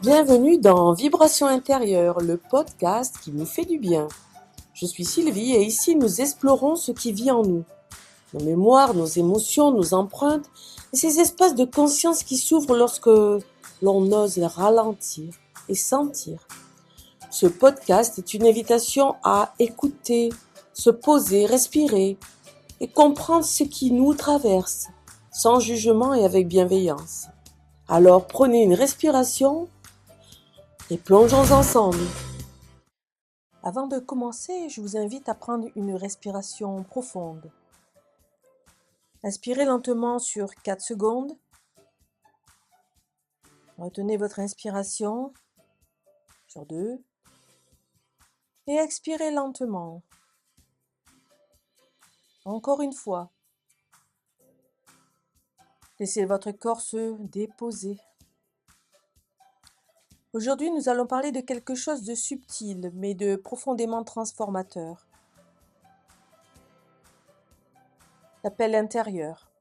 Bienvenue dans Vibration intérieure, le podcast qui nous fait du bien. Je suis Sylvie et ici nous explorons ce qui vit en nous. Nos mémoires, nos émotions, nos empreintes et ces espaces de conscience qui s'ouvrent lorsque l'on ose ralentir et sentir. Ce podcast est une invitation à écouter, se poser, respirer et comprendre ce qui nous traverse, sans jugement et avec bienveillance. Alors prenez une respiration et plongeons ensemble. Avant de commencer, je vous invite à prendre une respiration profonde. Inspirez lentement sur 4 secondes. Retenez votre inspiration sur 2. Et expirez lentement. Encore une fois. Laissez votre corps se déposer. Aujourd'hui, nous allons parler de quelque chose de subtil, mais de profondément transformateur. L'appel intérieur.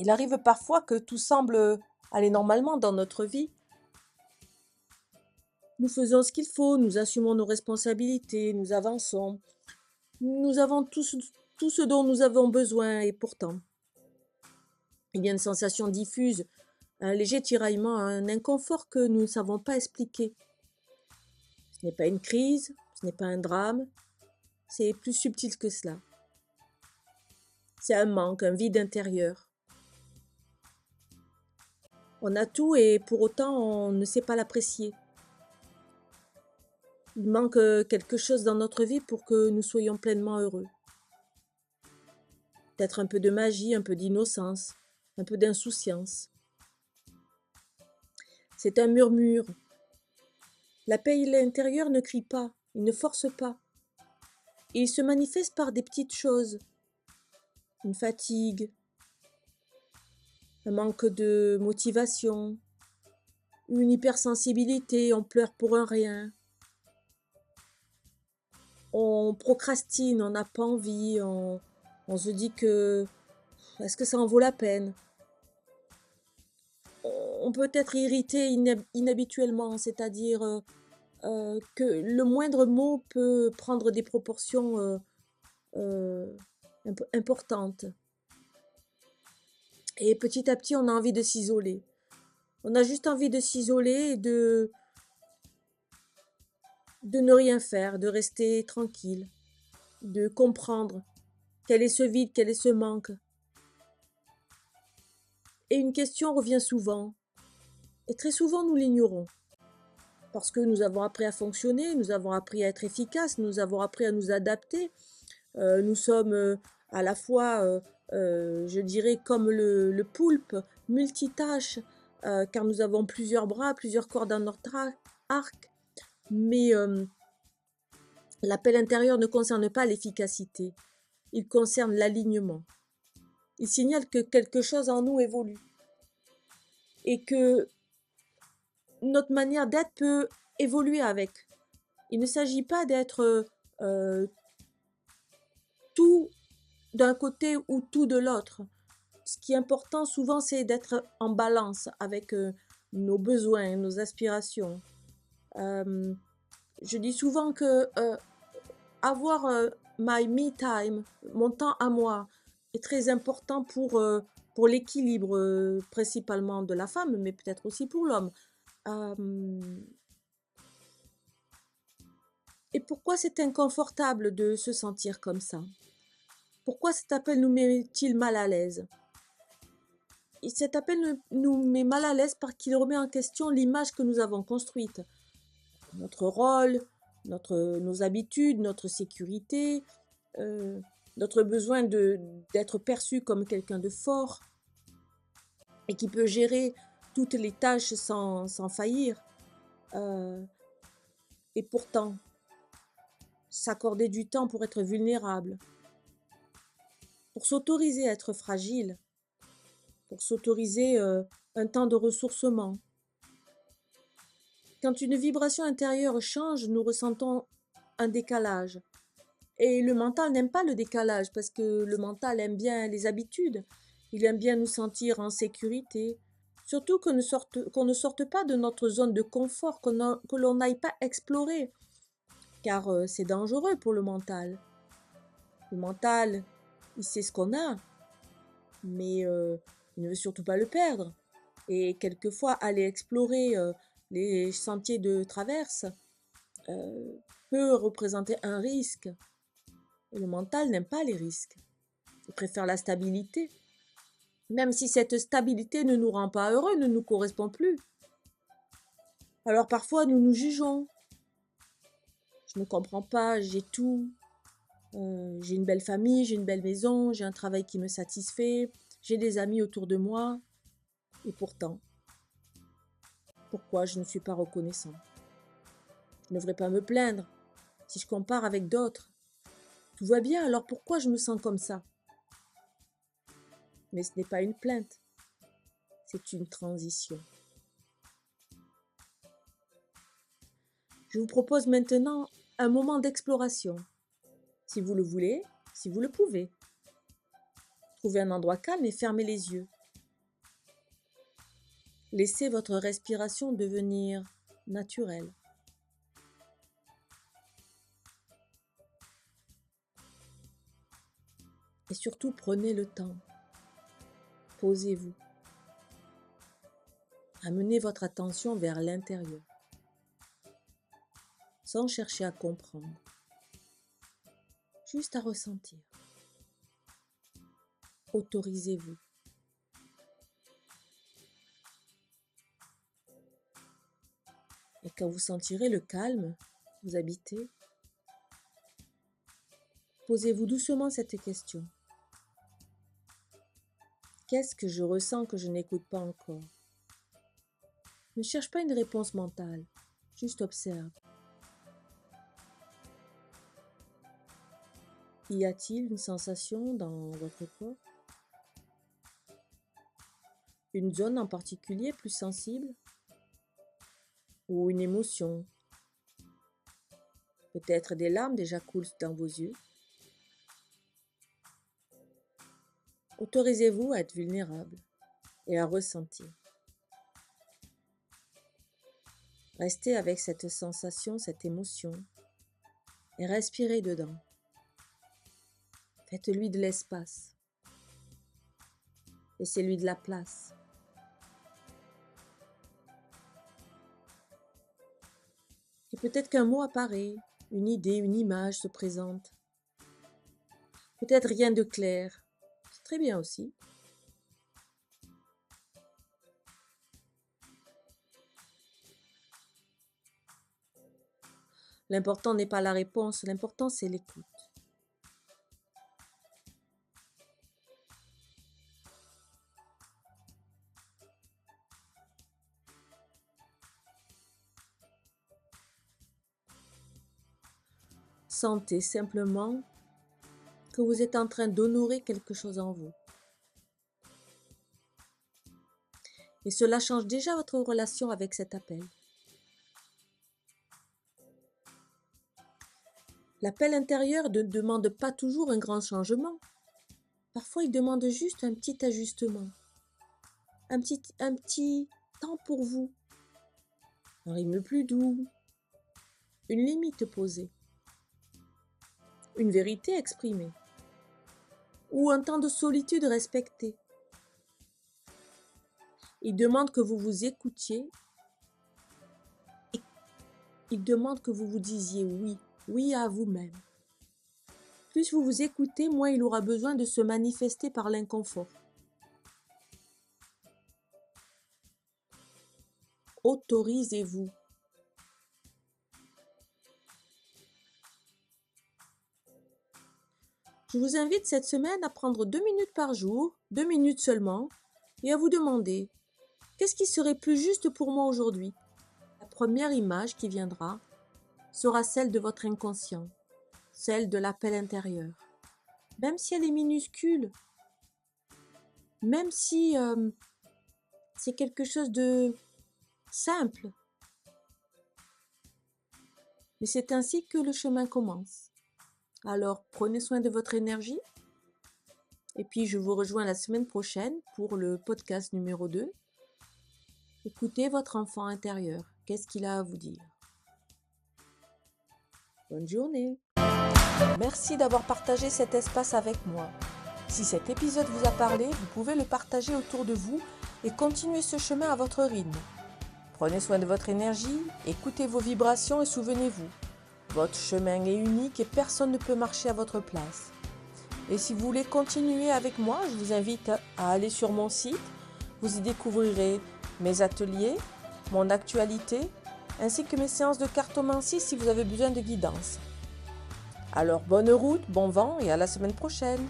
Il arrive parfois que tout semble aller normalement dans notre vie. Nous faisons ce qu'il faut, nous assumons nos responsabilités, nous avançons. Nous avons tout ce dont nous avons besoin et pourtant, il y a une sensation diffuse, un léger tiraillement, un inconfort que nous ne savons pas expliquer. Ce n'est pas une crise, ce n'est pas un drame, c'est plus subtil que cela. C'est un manque, un vide intérieur. On a tout et pour autant on ne sait pas l'apprécier. Il manque quelque chose dans notre vie pour que nous soyons pleinement heureux. Peut-être un peu de magie, un peu d'innocence, un peu d'insouciance. C'est un murmure. L'appel intérieur ne crie pas, il ne force pas. Il se manifeste par des petites choses. Une fatigue, un manque de motivation, une hypersensibilité, on pleure pour un rien. On procrastine, on n'a pas envie, on se dit que est-ce que ça en vaut la peine? On peut être irrité inhabituellement, c'est-à-dire que le moindre mot peut prendre des proportions importantes. Et petit à petit, on a envie de s'isoler. On a juste envie de s'isoler et de ne rien faire, de rester tranquille, de comprendre quel est ce vide, quel est ce manque. Et une question revient souvent, et très souvent nous l'ignorons, parce que nous avons appris à fonctionner, nous avons appris à être efficaces, nous avons appris à nous adapter. Nous sommes à la fois, je dirais, comme le poulpe, multitâche, car nous avons plusieurs bras, plusieurs cordes dans notre arc, mais l'appel intérieur ne concerne pas l'efficacité, il concerne l'alignement. Il signale que quelque chose en nous évolue et que notre manière d'être peut évoluer avec. Il ne s'agit pas d'être tout d'un côté ou tout de l'autre. Ce qui est important souvent, c'est d'être en balance avec nos besoins, nos aspirations. Je dis souvent que avoir my me time, mon temps à moi, est très important pour l'équilibre principalement de la femme, mais peut-être aussi pour l'homme. Et pourquoi c'est inconfortable de se sentir comme ça? Pourquoi cet appel nous met-il mal à l'aise? Et cet appel nous met mal à l'aise parce qu'il remet en question l'image que nous avons construite. Notre rôle, nos habitudes, notre sécurité, notre besoin d'être perçu comme quelqu'un de fort et qui peut gérer toutes les tâches sans faillir. Et pourtant, s'accorder du temps pour être vulnérable, pour s'autoriser à être fragile, pour s'autoriser un temps de ressourcement. Quand une vibration intérieure change, nous ressentons un décalage. Et le mental n'aime pas le décalage parce que le mental aime bien les habitudes. Il aime bien nous sentir en sécurité, Surtout qu'on ne sorte pas de notre zone de confort, que l'on n'aille pas explorer, car c'est dangereux pour le mental. Le mental, il sait ce qu'on a, mais il ne veut surtout pas le perdre. Et quelquefois, aller explorer les sentiers de traverse peut représenter un risque. Et le mental n'aime pas les risques. Il préfère la stabilité. Même si cette stabilité ne nous rend pas heureux, ne nous correspond plus. Alors parfois, nous nous jugeons. Je ne comprends pas, j'ai tout. J'ai une belle famille, j'ai une belle maison, j'ai un travail qui me satisfait, j'ai des amis autour de moi. Et pourtant, pourquoi je ne suis pas reconnaissant? Je ne devrais pas me plaindre. Si je compare avec d'autres, tout va bien, alors pourquoi je me sens comme ça? Mais ce n'est pas une plainte, c'est une transition. Je vous propose maintenant un moment d'exploration. Si vous le voulez, si vous le pouvez. Trouvez un endroit calme et fermez les yeux. Laissez votre respiration devenir naturelle. Et surtout, prenez le temps. Posez-vous. Amenez votre attention vers l'intérieur, sans chercher à comprendre, juste à ressentir. Autorisez-vous. Et quand vous sentirez le calme vous habiter, posez-vous doucement cette question. Qu'est-ce que je ressens que je n'écoute pas encore? Ne cherche pas une réponse mentale, juste observe. Y a-t-il une sensation dans votre corps? Une zone en particulier plus sensible? Ou une émotion? Peut-être des larmes déjà coulent dans vos yeux? Autorisez-vous à être vulnérable et à ressentir. Restez avec cette sensation, cette émotion et respirez dedans. Faites-lui de l'espace. Laissez-lui de la place. Et peut-être qu'un mot apparaît, une idée, une image se présente. Peut-être rien de clair. C'est très bien aussi. L'important n'est pas la réponse, l'important c'est l'écoute. Sentez simplement que vous êtes en train d'honorer quelque chose en vous. Et cela change déjà votre relation avec cet appel. L'appel intérieur ne demande pas toujours un grand changement. Parfois, il demande juste un petit ajustement. Un petit temps pour vous. Un rythme plus doux. Une limite posée. Une vérité exprimée. Ou un temps de solitude respecté. Il demande que vous vous écoutiez. Et il demande que vous vous disiez oui. Oui à vous-même. Plus vous vous écoutez, moins il aura besoin de se manifester par l'inconfort. Autorisez-vous. Je vous invite cette semaine à prendre 2 minutes par jour, 2 minutes seulement, et à vous demander « Qu'est-ce qui serait plus juste pour moi aujourd'hui ?» La première image qui viendra sera celle de votre inconscient, celle de l'appel intérieur. Même si elle est minuscule, même si c'est quelque chose de simple, mais c'est ainsi que le chemin commence. Alors, prenez soin de votre énergie. Et puis, je vous rejoins la semaine prochaine pour le podcast numéro 2. Écoutez votre enfant intérieur. Qu'est-ce qu'il a à vous dire? Bonne journée. Merci d'avoir partagé cet espace avec moi. Si cet épisode vous a parlé, vous pouvez le partager autour de vous et continuer ce chemin à votre rythme. Prenez soin de votre énergie, écoutez vos vibrations et souvenez-vous, votre chemin est unique et personne ne peut marcher à votre place. Et si vous voulez continuer avec moi, je vous invite à aller sur mon site. Vous y découvrirez mes ateliers, mon actualité, ainsi que mes séances de cartomancie si vous avez besoin de guidance. Alors bonne route, bon vent et à la semaine prochaine.